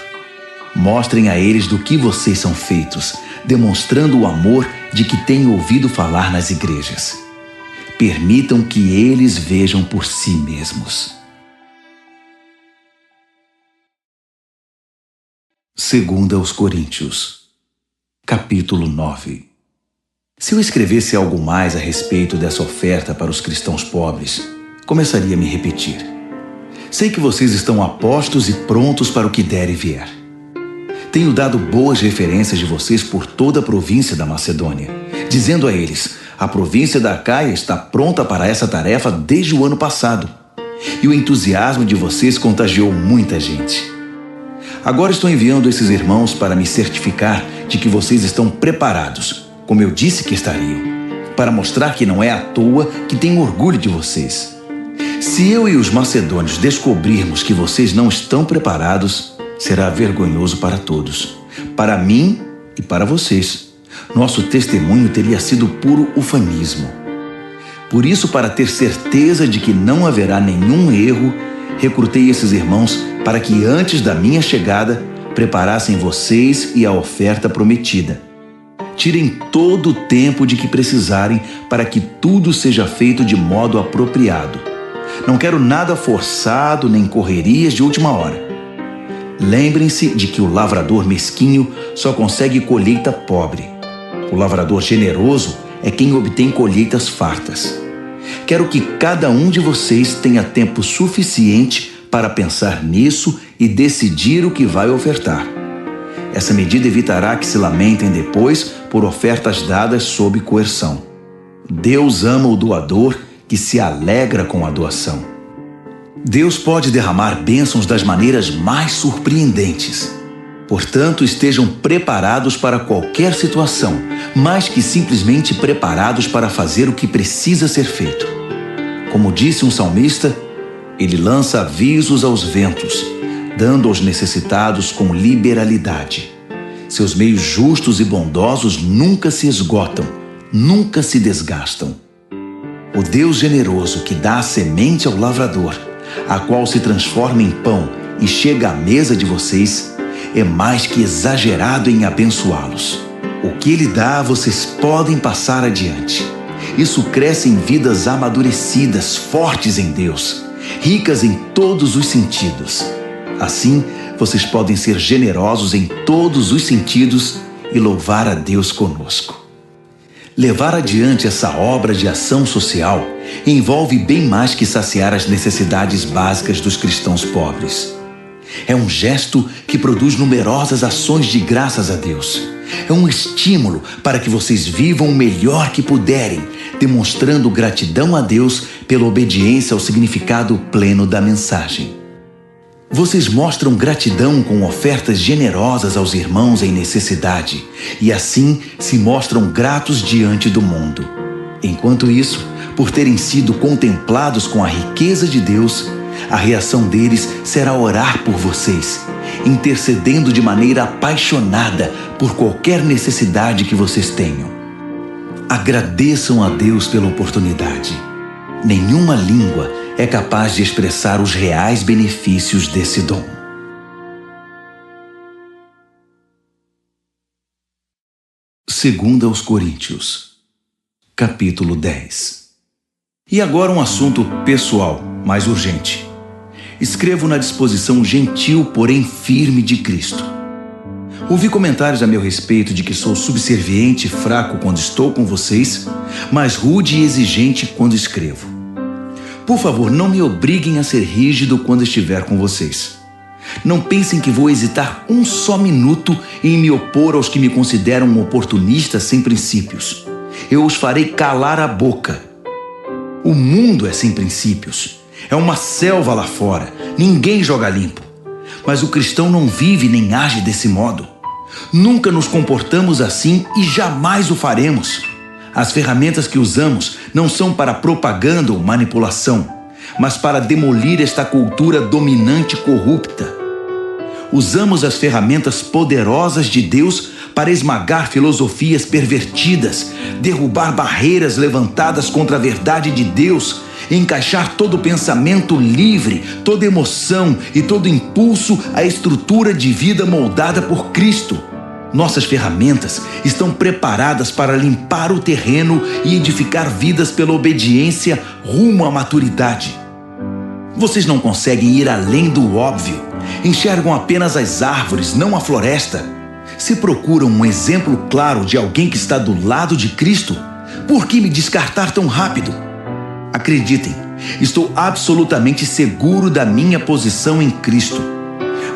Mostrem a eles do que vocês são feitos, demonstrando o amor de que têm ouvido falar nas igrejas. Permitam que eles vejam por si mesmos. Segunda aos Coríntios, capítulo 9. Se eu escrevesse algo mais a respeito dessa oferta para os cristãos pobres, começaria a me repetir. Sei que vocês estão a postos e prontos para o que der e vier. Tenho dado boas referências de vocês por toda a província da Macedônia, dizendo a eles: a província da Acaia está pronta para essa tarefa desde o ano passado. E o entusiasmo de vocês contagiou muita gente. Agora estou enviando esses irmãos para me certificar de que vocês estão preparados, como eu disse que estariam, para mostrar que não é à toa que tenho orgulho de vocês. Se eu e os macedônios descobrirmos que vocês não estão preparados, será vergonhoso para todos, para mim e para vocês. Nosso testemunho teria sido puro ufanismo. Por isso, para ter certeza de que não haverá nenhum erro, recrutei esses irmãos para que antes da minha chegada preparassem vocês e a oferta prometida. Tirem todo o tempo de que precisarem para que tudo seja feito de modo apropriado. Não quero nada forçado nem correrias de última hora. Lembrem-se de que o lavrador mesquinho só consegue colheita pobre. O lavrador generoso é quem obtém colheitas fartas. Quero que cada um de vocês tenha tempo suficiente para pensar nisso e decidir o que vai ofertar. Essa medida evitará que se lamentem depois por ofertas dadas sob coerção. Deus ama o doador que se alegra com a doação. Deus pode derramar bênçãos das maneiras mais surpreendentes. Portanto, estejam preparados para qualquer situação, mais que simplesmente preparados para fazer o que precisa ser feito. Como disse um salmista, ele lança avisos aos ventos, dando aos necessitados com liberalidade. Seus meios justos e bondosos nunca se esgotam, nunca se desgastam. O Deus generoso que dá a semente ao lavrador, a qual se transforma em pão e chega à mesa de vocês, é mais que exagerado em abençoá-los. O que Ele dá, vocês podem passar adiante. Isso cresce em vidas amadurecidas, fortes em Deus, ricas em todos os sentidos. Assim, vocês podem ser generosos em todos os sentidos e louvar a Deus conosco. Levar adiante essa obra de ação social envolve bem mais que saciar as necessidades básicas dos cristãos pobres. É um gesto que produz numerosas ações de graças a Deus. É um estímulo para que vocês vivam o melhor que puderem, demonstrando gratidão a Deus pela obediência ao significado pleno da mensagem. Vocês mostram gratidão com ofertas generosas aos irmãos em necessidade e assim se mostram gratos diante do mundo. Enquanto isso, por terem sido contemplados com a riqueza de Deus, a reação deles será orar por vocês, intercedendo de maneira apaixonada por qualquer necessidade que vocês tenham. Agradeçam a Deus pela oportunidade. Nenhuma língua é capaz de expressar os reais benefícios desse dom. Segunda aos Coríntios, capítulo 10. E agora um assunto pessoal, mais urgente. Escrevo na disposição gentil, porém firme de Cristo. Ouvi comentários a meu respeito de que sou subserviente e fraco quando estou com vocês, mas rude e exigente quando escrevo. Por favor, não me obriguem a ser rígido quando estiver com vocês. Não pensem que vou hesitar um só minuto em me opor aos que me consideram um oportunista sem princípios. Eu os farei calar a boca. O mundo é sem princípios. É uma selva lá fora. Ninguém joga limpo. Mas o cristão não vive nem age desse modo. Nunca nos comportamos assim e jamais o faremos. As ferramentas que usamos não são para propaganda ou manipulação, mas para demolir esta cultura dominante e corrupta. Usamos as ferramentas poderosas de Deus para esmagar filosofias pervertidas, derrubar barreiras levantadas contra a verdade de Deus, encaixar todo pensamento livre, toda emoção e todo impulso à estrutura de vida moldada por Cristo. Nossas ferramentas estão preparadas para limpar o terreno e edificar vidas pela obediência rumo à maturidade. Vocês não conseguem ir além do óbvio. Enxergam apenas as árvores, não a floresta. Se procuram um exemplo claro de alguém que está do lado de Cristo, por que me descartar tão rápido? Acreditem, Estou absolutamente seguro da minha posição em Cristo.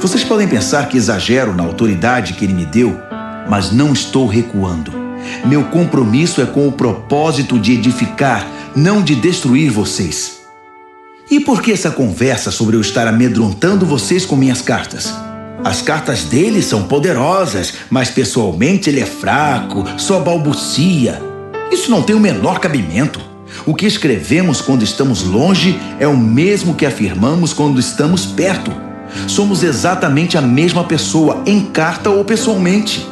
Vocês podem pensar que exagero na autoridade que Ele me deu, mas não estou recuando. Meu compromisso é com o propósito de edificar, não de destruir vocês. E por que essa conversa sobre eu estar amedrontando vocês com minhas cartas? As cartas dele são poderosas, mas pessoalmente ele é fraco, só balbucia. Isso não tem o menor cabimento. O que escrevemos quando estamos longe é o mesmo que afirmamos quando estamos perto. Somos exatamente a mesma pessoa, em carta ou pessoalmente.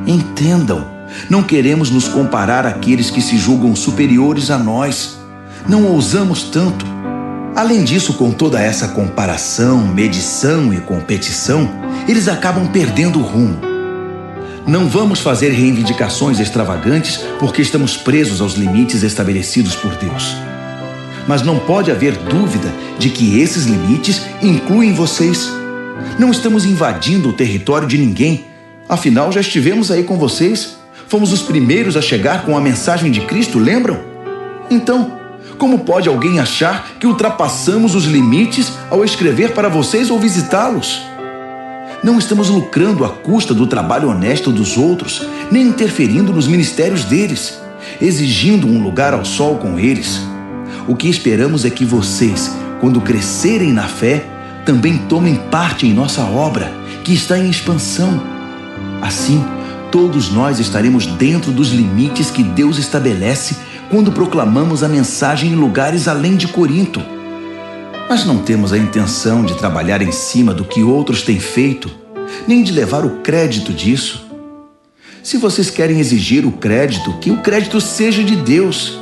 Entendam, não queremos nos comparar àqueles que se julgam superiores a nós. Não ousamos tanto. Além disso, com toda essa comparação, medição e competição, eles acabam perdendo o rumo. Não vamos fazer reivindicações extravagantes porque estamos presos aos limites estabelecidos por Deus. Mas não pode haver dúvida de que esses limites incluem vocês. Não estamos invadindo o território de ninguém. Afinal, já estivemos aí com vocês. Fomos os primeiros a chegar com a mensagem de Cristo, lembram? Então, como pode alguém achar que ultrapassamos os limites ao escrever para vocês ou visitá-los? Não estamos lucrando à custa do trabalho honesto dos outros, nem interferindo nos ministérios deles, exigindo um lugar ao sol com eles. O que esperamos é que vocês, quando crescerem na fé, também tomem parte em nossa obra, que está em expansão. Assim, todos nós estaremos dentro dos limites que Deus estabelece quando proclamamos a mensagem em lugares além de Corinto. Mas não temos a intenção de trabalhar em cima do que outros têm feito, nem de levar o crédito disso. Se vocês querem exigir o crédito, que o crédito seja de Deus.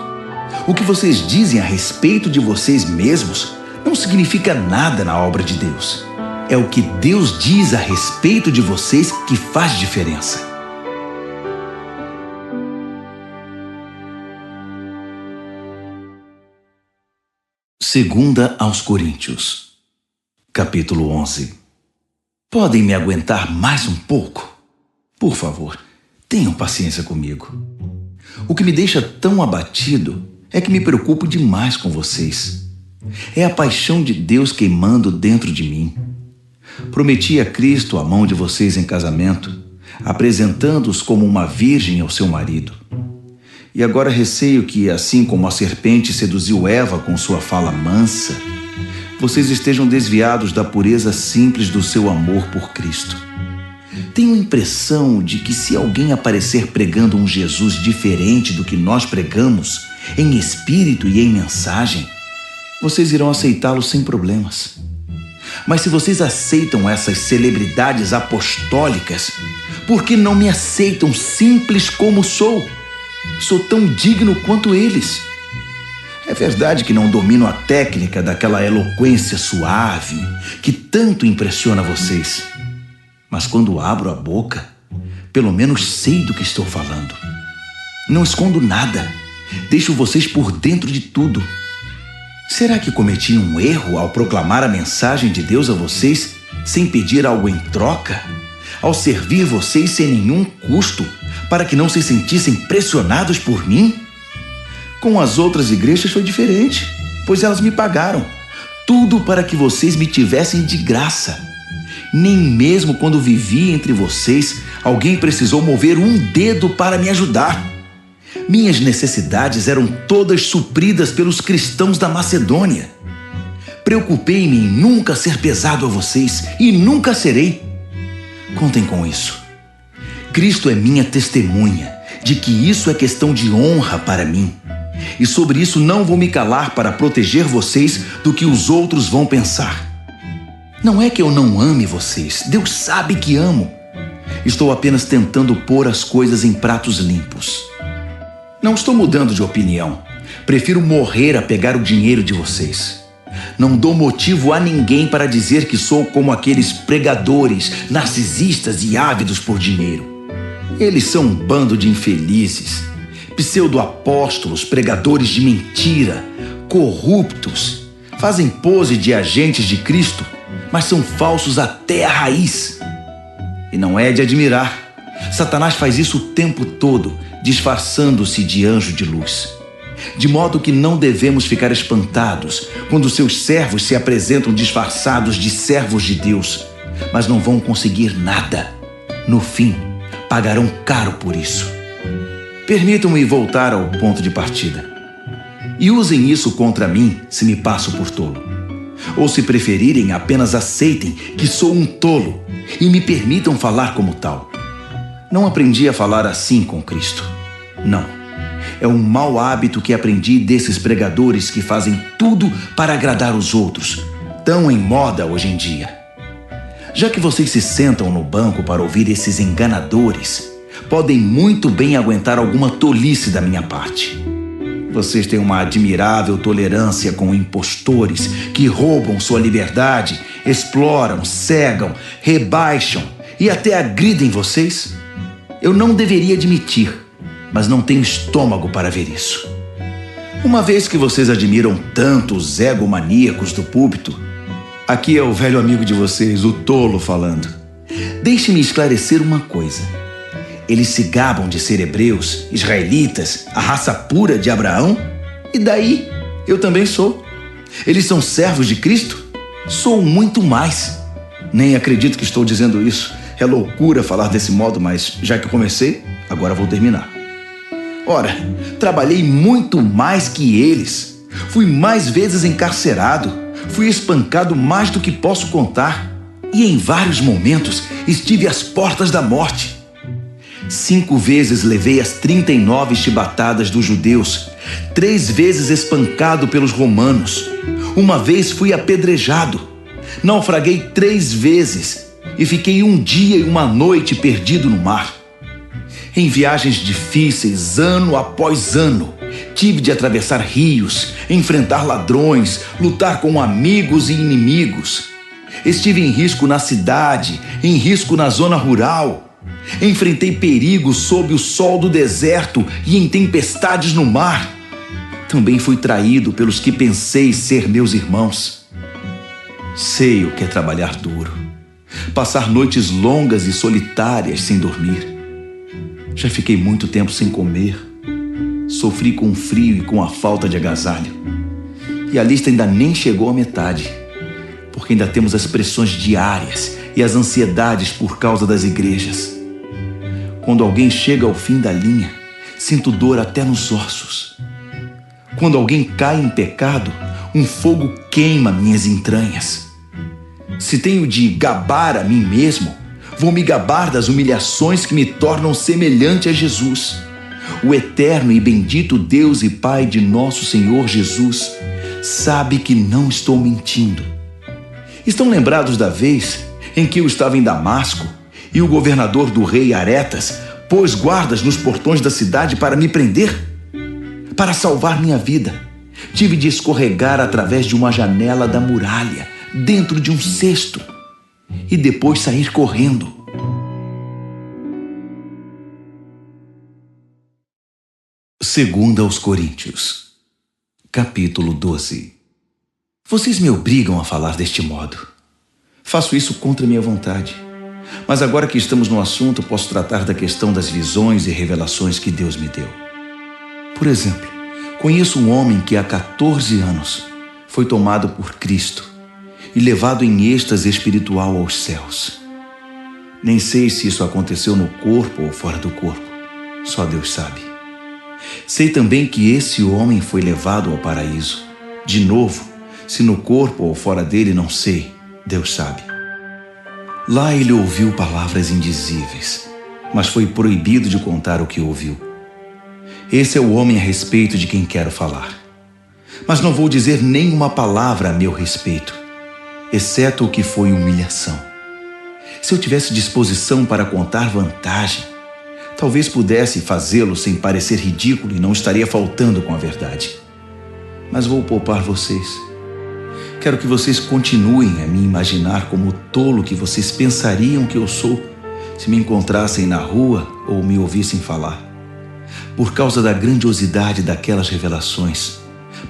O que vocês dizem a respeito de vocês mesmos não significa nada na obra de Deus. É o que Deus diz a respeito de vocês que faz diferença. Segunda aos Coríntios, capítulo 11. Podem me aguentar mais um pouco? Por favor, tenham paciência comigo. O que me deixa tão abatido é que me preocupo demais com vocês. É a paixão de Deus queimando dentro de mim. Prometi a Cristo a mão de vocês em casamento, apresentando-os como uma virgem ao seu marido. E agora receio que, assim como a serpente seduziu Eva com sua fala mansa, vocês estejam desviados da pureza simples do seu amor por Cristo. Tenho a impressão de que se alguém aparecer pregando um Jesus diferente do que nós pregamos, em espírito e em mensagem, vocês irão aceitá-lo sem problemas. Mas se vocês aceitam essas celebridades apostólicas, por que não me aceitam simples como sou? Sou tão digno quanto eles. É verdade que não domino a técnica daquela eloquência suave que tanto impressiona vocês. Mas quando abro a boca, pelo menos sei do que estou falando. Não escondo nada. Deixo vocês por dentro de tudo. Será que cometi um erro ao proclamar a mensagem de Deus a vocês sem pedir algo em troca? Ao servir vocês sem nenhum custo, para que não se sentissem pressionados por mim? Com as outras igrejas foi diferente, pois elas me pagaram. Tudo para que vocês me tivessem de graça. Nem mesmo quando vivi entre vocês, alguém precisou mover um dedo para me ajudar. Minhas necessidades eram todas supridas pelos cristãos da Macedônia. Preocupei-me em nunca ser pesado a vocês e nunca serei. Contem com isso. Cristo é minha testemunha de que isso é questão de honra para mim. E sobre isso não vou me calar para proteger vocês do que os outros vão pensar. Não é que eu não ame vocês, Deus sabe que amo. Estou apenas tentando pôr as coisas em pratos limpos. Não estou mudando de opinião. Prefiro morrer a pegar o dinheiro de vocês. Não dou motivo a ninguém para dizer que sou como aqueles pregadores narcisistas e ávidos por dinheiro. Eles são um bando de infelizes, pseudo-apóstolos, pregadores de mentira, corruptos. Fazem pose de agentes de Cristo, mas são falsos até a raiz. E não é de admirar. Satanás faz isso o tempo todo, disfarçando-se de anjo de luz. de modo que não devemos ficar espantados quando seus servos se apresentam disfarçados de servos de Deus, mas não vão conseguir nada. No fim, pagarão caro por isso. Permitam-me voltar ao ponto de partida. E usem isso contra mim se me passo por tolo. Ou, se preferirem, apenas aceitem que sou um tolo e me permitam falar como tal. Não aprendi a falar assim com Cristo. Não. É um mau hábito que aprendi desses pregadores que fazem tudo para agradar os outros, tão em moda hoje em dia. Já que vocês se sentam no banco para ouvir esses enganadores, podem muito bem aguentar alguma tolice da minha parte. Vocês têm uma admirável tolerância com impostores que roubam sua liberdade, exploram, cegam, rebaixam e até agridem vocês. Eu não deveria admitir, mas não tenho estômago para ver isso. Uma vez que vocês admiram tanto os egomaníacos do púlpito, aqui é o velho amigo de vocês, o tolo, falando. Deixe-me esclarecer uma coisa. Eles se gabam de ser hebreus, israelitas, a raça pura de Abraão? E daí? Eu também sou. Eles são servos de Cristo? Sou muito mais. Nem acredito que estou dizendo isso. É loucura falar desse modo, mas já que comecei, agora vou terminar. Ora, trabalhei muito mais que eles. Fui mais vezes encarcerado. Fui espancado mais do que posso contar. E em vários momentos estive às portas da morte. 5 vezes levei as 39 chibatadas dos judeus, 3 vezes espancado pelos romanos, 1 vez fui apedrejado, naufraguei 3 vezes e fiquei 1 dia e 1 noite perdido no mar. Em viagens difíceis, ano após ano, tive de atravessar rios, enfrentar ladrões, lutar com amigos e inimigos. Estive em risco na cidade, em risco na zona rural. Enfrentei perigos sob o sol do deserto e em tempestades no mar. Também fui traído pelos que pensei ser meus irmãos. Sei o que é trabalhar duro, passar noites longas e solitárias sem dormir. Já fiquei muito tempo sem comer. Sofri com o frio e com a falta de agasalho. E a lista ainda nem chegou à metade, porque ainda temos as pressões diárias e as ansiedades por causa das igrejas. Quando alguém chega ao fim da linha, sinto dor até nos ossos. Quando alguém cai em pecado, um fogo queima minhas entranhas. Se tenho de gabar a mim mesmo, vou me gabar das humilhações que me tornam semelhante a Jesus. O eterno e bendito Deus e Pai de nosso Senhor Jesus sabe que não estou mentindo. Estão lembrados da vez em que eu estava em Damasco e o governador do rei Aretas pôs guardas nos portões da cidade para me prender? Para salvar minha vida, tive de escorregar através de uma janela da muralha, dentro de um cesto, e depois sair correndo. Segunda aos Coríntios, capítulo 12. Vocês me obrigam a falar deste modo. Faço isso contra minha vontade. Mas agora que estamos no assunto, posso tratar da questão das visões e revelações que Deus me deu. Por exemplo, conheço um homem que há 14 anos foi tomado por Cristo e levado em êxtase espiritual aos céus. Nem sei se isso aconteceu no corpo ou fora do corpo. Só Deus sabe. Sei também que esse homem foi levado ao paraíso. De novo, se no corpo ou fora dele, não sei. Deus sabe. Lá ele ouviu palavras indizíveis, mas foi proibido de contar o que ouviu. Esse é o homem a respeito de quem quero falar. Mas não vou dizer nenhuma palavra a meu respeito, exceto o que foi humilhação. Se eu tivesse disposição para contar vantagem, talvez pudesse fazê-lo sem parecer ridículo e não estaria faltando com a verdade. Mas vou poupar vocês. Quero que vocês continuem a me imaginar como o tolo que vocês pensariam que eu sou se me encontrassem na rua ou me ouvissem falar. Por causa da grandiosidade daquelas revelações,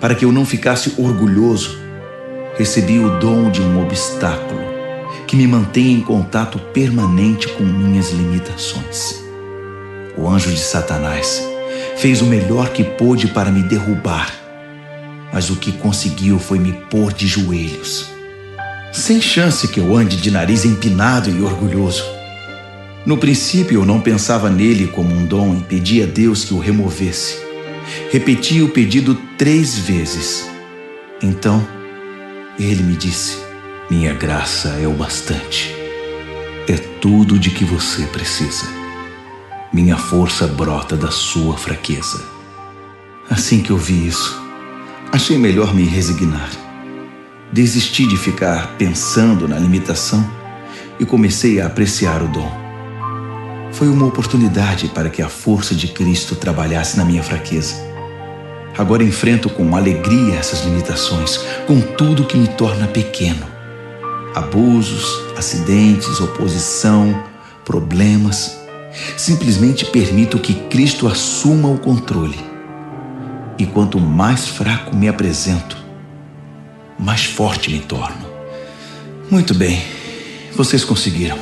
para que eu não ficasse orgulhoso, recebi o dom de um obstáculo que me mantém em contato permanente com minhas limitações. O anjo de Satanás Fez o melhor que pôde para me derrubar, mas o que conseguiu foi me pôr de joelhos. Sem chance que eu ande de nariz empinado e orgulhoso. No princípio eu não pensava nele como um dom e pedi a Deus que o removesse. Repeti o pedido 3 vezes. Então, ele me disse: minha graça é o bastante. É tudo de que você precisa. Minha força brota da sua fraqueza. Assim que eu vi isso, achei melhor me resignar. Desisti de ficar pensando na limitação e comecei a apreciar o dom. Foi uma oportunidade para que a força de Cristo trabalhasse na minha fraqueza. Agora enfrento com alegria essas limitações, com tudo que me torna pequeno. Abusos, acidentes, oposição, problemas. Simplesmente permito que Cristo assuma o controle. E quanto mais fraco me apresento, mais forte me torno. Muito bem, vocês conseguiram.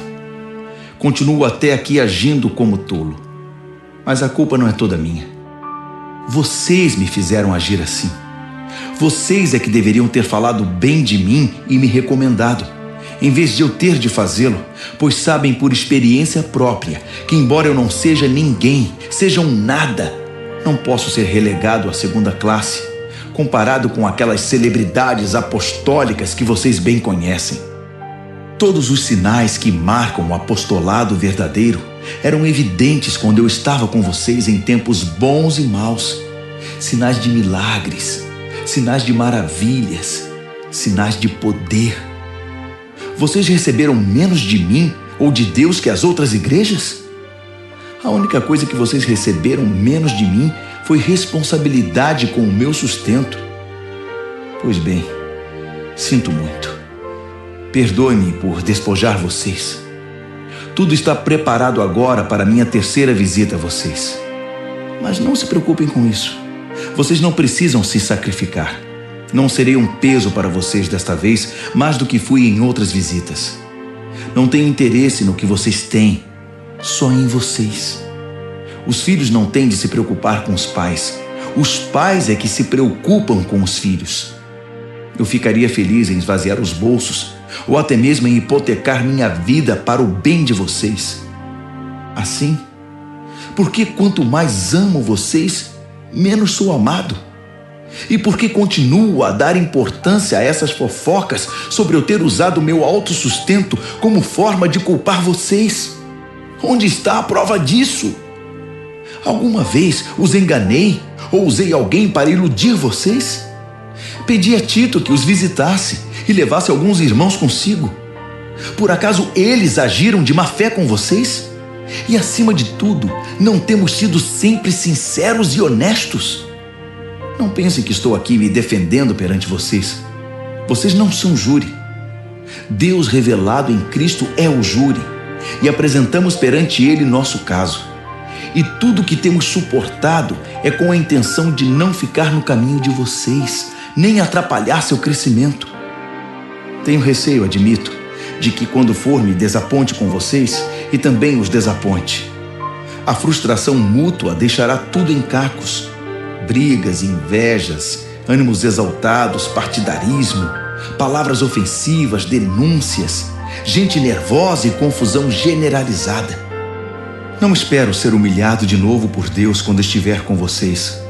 Continuo até aqui agindo como tolo, mas a culpa não é toda minha. Vocês me fizeram agir assim. Vocês é que deveriam ter falado bem de mim e me recomendado, em vez de eu ter de fazê-lo, pois sabem por experiência própria que, embora eu não seja ninguém, seja um nada, não posso ser relegado à 2ª classe, comparado com aquelas celebridades apostólicas que vocês bem conhecem. Todos os sinais que marcam o apostolado verdadeiro eram evidentes quando eu estava com vocês em tempos bons e maus. Sinais de milagres, sinais de maravilhas, sinais de poder. Vocês receberam menos de mim ou de Deus que as outras igrejas? A única coisa que vocês receberam menos de mim foi responsabilidade com o meu sustento. Pois bem, sinto muito. Perdoe-me por despojar vocês. Tudo está preparado agora para minha 3ª visita a vocês. Mas não se preocupem com isso. Vocês não precisam se sacrificar. Não serei um peso para vocês desta vez, mais do que fui em outras visitas. Não tenho interesse no que vocês têm, só em vocês. Os filhos não têm de se preocupar com os pais. Os pais é que se preocupam com os filhos. Eu ficaria feliz em esvaziar os bolsos, ou até mesmo em hipotecar minha vida para o bem de vocês. Assim, porque quanto mais amo vocês, menos sou amado. E porque continuo a dar importância a essas fofocas sobre eu ter usado meu autossustento como forma de culpar vocês? Onde está a prova disso? Alguma vez os enganei ou usei alguém para iludir vocês? Pedi a Tito que os visitasse e levasse alguns irmãos consigo. Por acaso eles agiram de má fé com vocês? E acima de tudo, não temos sido sempre sinceros e honestos? Não pensem que estou aqui me defendendo perante vocês. Vocês não são júri. Deus revelado em Cristo é o júri, e apresentamos perante Ele nosso caso. E tudo que temos suportado é com a intenção de não ficar no caminho de vocês, nem atrapalhar seu crescimento. Tenho receio, admito, de que quando for me desaponte com vocês e também os desaponte. A frustração mútua deixará tudo em cacos. Brigas, invejas, ânimos exaltados, partidarismo, palavras ofensivas, denúncias, gente nervosa e confusão generalizada. Não espero ser humilhado de novo por Deus quando estiver com vocês,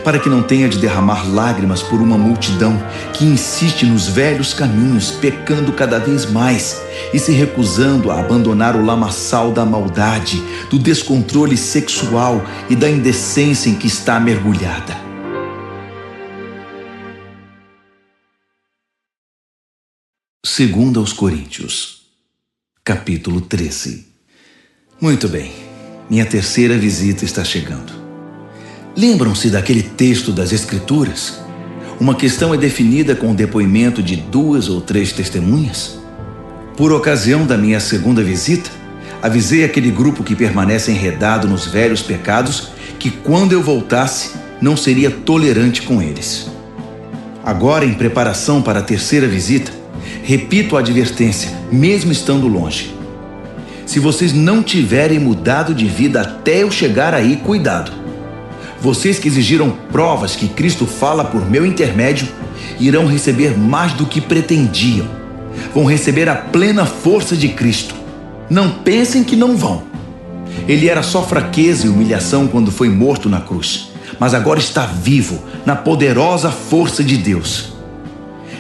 para que não tenha de derramar lágrimas por uma multidão que insiste nos velhos caminhos, pecando cada vez mais e se recusando a abandonar o lamaçal da maldade, do descontrole sexual e da indecência em que está mergulhada. Segunda aos Coríntios, capítulo 13. Muito bem, minha 3ª visita está chegando. Lembram-se daquele texto das Escrituras? Uma questão é definida com o depoimento de 2 ou 3 testemunhas? Por ocasião da minha 2ª visita, avisei aquele grupo que permanece enredado nos velhos pecados que quando eu voltasse, não seria tolerante com eles. Agora, em preparação para a 3ª visita, repito a advertência, mesmo estando longe. Se vocês não tiverem mudado de vida até eu chegar aí, cuidado. Vocês que exigiram provas que Cristo fala por meu intermédio, irão receber mais do que pretendiam. Vão receber a plena força de Cristo. Não pensem que não vão. Ele era só fraqueza e humilhação quando foi morto na cruz, mas agora está vivo na poderosa força de Deus.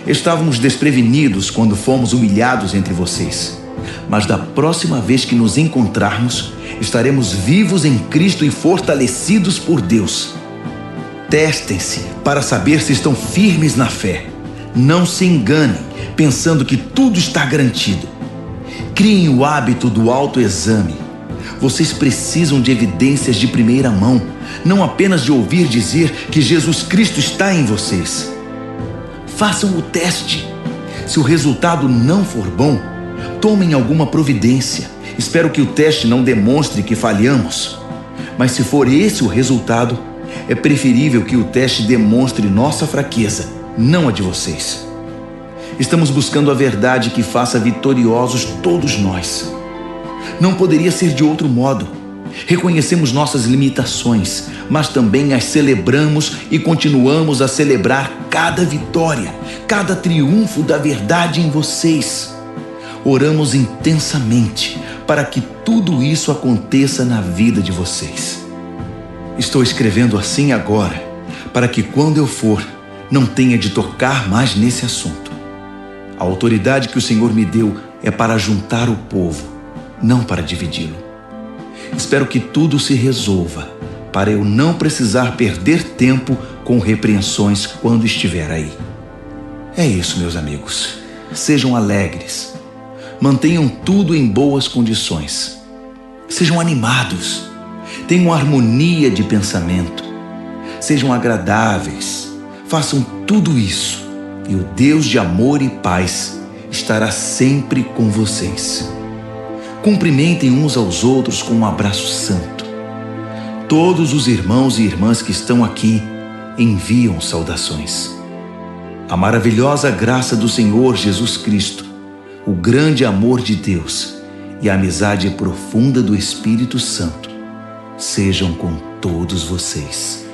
Estávamos desprevenidos quando fomos humilhados entre vocês, mas da próxima vez que nos encontrarmos, estaremos vivos em Cristo e fortalecidos por Deus. Testem-se para saber se estão firmes na fé. Não se enganem, pensando que tudo está garantido. Criem o hábito do autoexame. Vocês precisam de evidências de primeira mão, não apenas de ouvir dizer que Jesus Cristo está em vocês. Façam o teste. Se o resultado não for bom, tomem alguma providência. Espero que o teste não demonstre que falhamos. Mas se for esse o resultado, é preferível que o teste demonstre nossa fraqueza, não a de vocês. Estamos buscando a verdade que faça vitoriosos todos nós. Não poderia ser de outro modo. Reconhecemos nossas limitações, mas também as celebramos e continuamos a celebrar cada vitória, cada triunfo da verdade em vocês. Oramos intensamente para que tudo isso aconteça na vida de vocês. Estou escrevendo assim agora, para que quando eu for, não tenha de tocar mais nesse assunto. A autoridade que o Senhor me deu é para juntar o povo, não para dividi-lo. Espero que tudo se resolva, para eu não precisar perder tempo com repreensões quando estiver aí. É isso, meus amigos. Sejam alegres. Mantenham tudo em boas condições. Sejam animados. Tenham harmonia de pensamento. Sejam agradáveis. Façam tudo isso e o Deus de amor e paz estará sempre com vocês. Cumprimentem uns aos outros com um abraço santo. Todos os irmãos e irmãs que estão aqui enviam saudações. A maravilhosa graça do Senhor Jesus Cristo, o grande amor de Deus e a amizade profunda do Espírito Santo sejam com todos vocês.